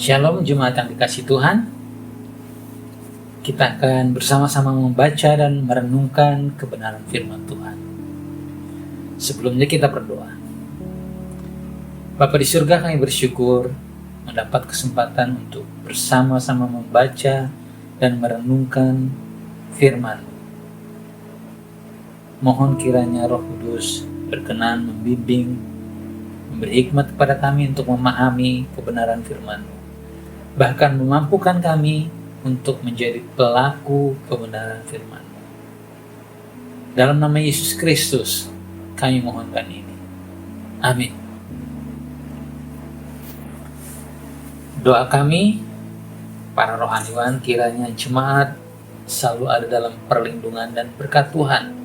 Shalom jemaat yang dikasih Tuhan. Kita akan bersama-sama membaca dan merenungkan kebenaran firman Tuhan. Sebelumnya kita berdoa. Bapa di surga, kami bersyukur mendapat kesempatan untuk bersama-sama membaca dan merenungkan firman. Mohon kiranya Roh Kudus berkenan membimbing, memberi hikmat kepada kami untuk memahami kebenaran firman, bahkan memampukan kami untuk menjadi pelaku kebenaran firman. Dalam nama Yesus Kristus, kami mohonkan ini. Amin. Doa kami, para rohaniwan, kiranya jemaat selalu ada dalam perlindungan dan berkat Tuhan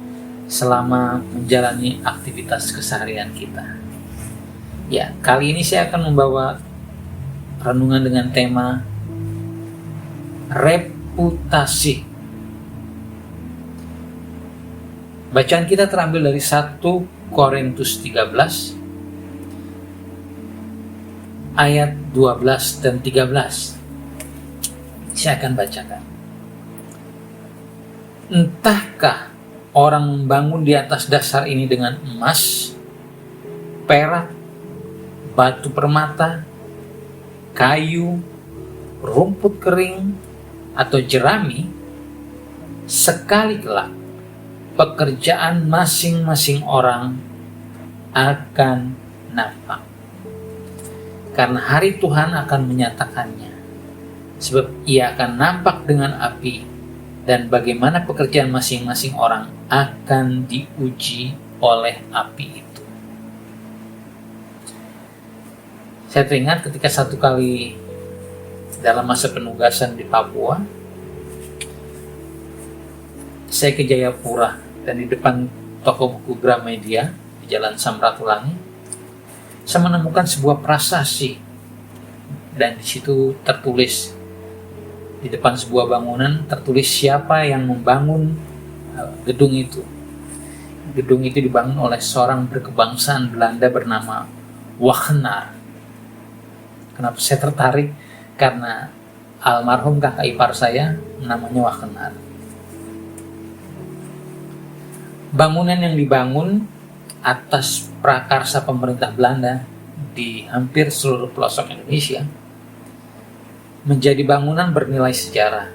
selama menjalani aktivitas keseharian kita. Ya, kali ini saya akan membawa renungan dengan tema reputasi. Bacaan kita terambil dari 1 Korintus 13 ayat 12 dan 13. Saya akan bacakan. Entahkah orang membangun di atas dasar ini dengan emas, perak, batu permata, kayu, rumput kering, atau jerami, sekali kelak pekerjaan masing-masing orang akan nampak. Karena hari Tuhan akan menyatakannya, sebab ia akan nampak dengan api, dan bagaimana pekerjaan masing-masing orang akan diuji oleh api itu. Saya teringat ketika satu kali dalam masa penugasan di Papua, saya ke Jayapura, dan di depan toko buku Gramedia di Jalan Samratulangi, saya menemukan sebuah prasasti, dan di situ tertulis, di depan sebuah bangunan tertulis siapa yang membangun gedung itu. Gedung itu dibangun oleh seorang berkebangsaan Belanda bernama Wagner. Kenapa saya tertarik? Karena almarhum kakak ipar saya namanya Wagner. Bangunan yang dibangun atas prakarsa pemerintah Belanda di hampir seluruh pelosok Indonesia menjadi bangunan bernilai sejarah.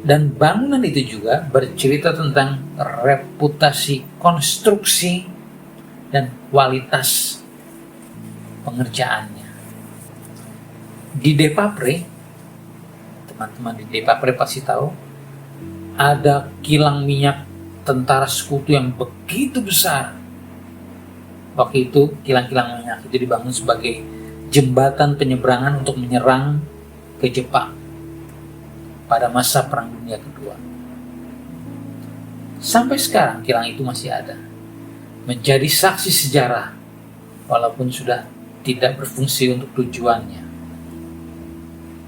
Dan bangunan itu juga bercerita tentang reputasi konstruksi dan kualitas pengerjaannya. Di Depapre, teman-teman di Depapre pasti tahu, ada kilang minyak tentara sekutu yang begitu besar. Waktu itu kilang-kilang minyak itu dibangun sebagai jembatan penyeberangan untuk menyerang ke Jepang pada masa Perang Dunia Kedua. Sampai sekarang kilang itu masih ada, menjadi saksi sejarah walaupun sudah tidak berfungsi untuk tujuannya.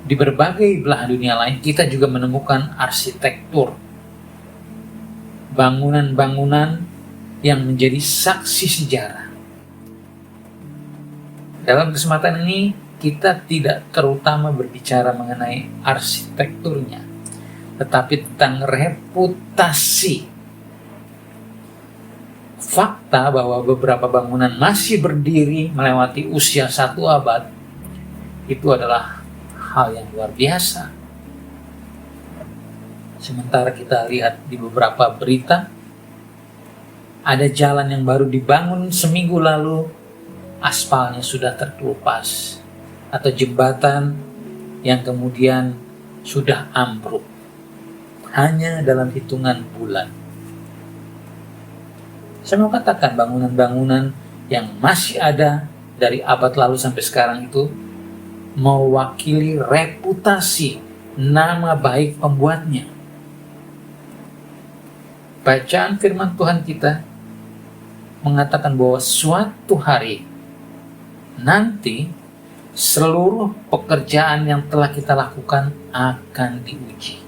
Di berbagai belahan dunia lain kita juga menemukan arsitektur bangunan-bangunan yang menjadi saksi sejarah. Dalam kesempatan ini kita tidak terutama berbicara mengenai arsitekturnya, tetapi tentang reputasi. Fakta bahwa beberapa bangunan masih berdiri melewati usia 1 abad itu adalah hal yang luar biasa. Sementara kita lihat di beberapa berita, ada jalan yang baru dibangun seminggu lalu, aspalnya sudah terkelupas, atau jembatan yang kemudian sudah ambruk hanya dalam hitungan bulan. Saya mau katakan bangunan-bangunan yang masih ada dari abad lalu sampai sekarang itu mewakili reputasi nama baik pembuatnya. Bacaan firman Tuhan kita mengatakan bahwa suatu hari nanti seluruh pekerjaan yang telah kita lakukan akan diuji.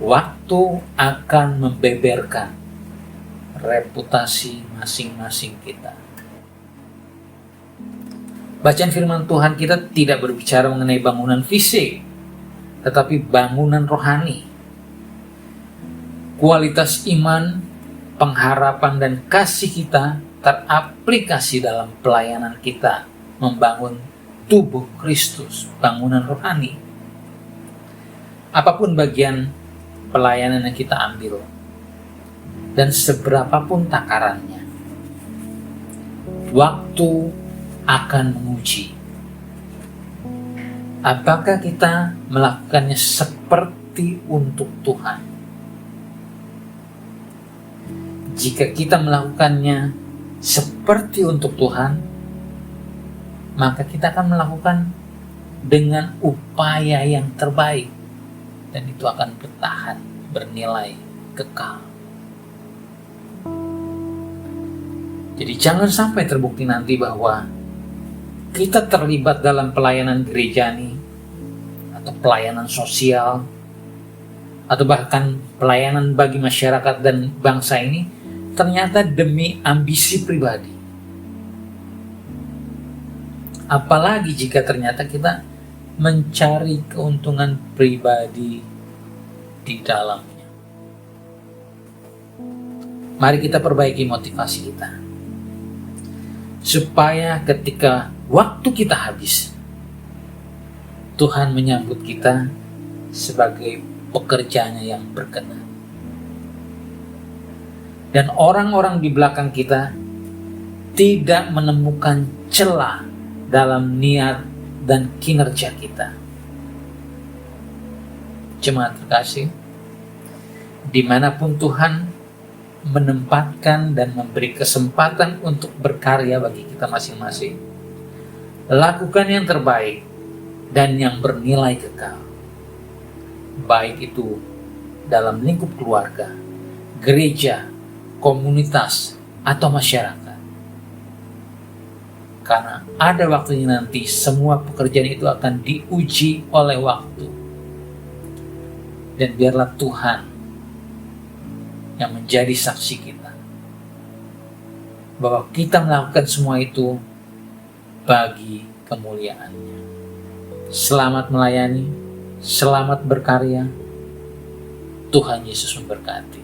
Waktu akan membeberkan reputasi masing-masing kita. Bacaan firman Tuhan kita tidak berbicara mengenai bangunan fisik, tetapi bangunan rohani. Kualitas iman, pengharapan, dan kasih kita teraplikasi dalam pelayanan kita membangun tubuh Kristus, bangunan rohani. Apapun bagian pelayanan yang kita ambil, dan seberapapun takarannya, waktu akan menguji apakah kita melakukannya seperti untuk Tuhan. Jika kita melakukannya seperti untuk Tuhan, maka kita akan melakukan dengan upaya yang terbaik, dan itu akan bertahan, bernilai kekal. Jadi jangan sampai terbukti nanti bahwa kita terlibat dalam pelayanan gereja ini, atau pelayanan sosial, atau bahkan pelayanan bagi masyarakat dan bangsa ini, ternyata demi ambisi pribadi. Apalagi jika ternyata kita mencari keuntungan pribadi di dalamnya. Mari kita perbaiki motivasi kita, supaya ketika waktu kita habis, Tuhan menyambut kita sebagai pekerjanya yang berkenan. Dan orang-orang di belakang kita tidak menemukan celah dalam niat dan kinerja kita. Jemaat terkasih, dimanapun Tuhan menempatkan dan memberi kesempatan untuk berkarya bagi kita masing-masing, lakukan yang terbaik dan yang bernilai kekal, baik itu dalam lingkup keluarga, gereja, komunitas, atau masyarakat. Karena ada waktunya nanti semua pekerjaan itu akan diuji oleh waktu, dan biarlah Tuhan yang menjadi saksi kita bahwa kita melakukan semua itu bagi kemuliaan-Nya. Selamat melayani, selamat berkarya. Tuhan Yesus memberkati.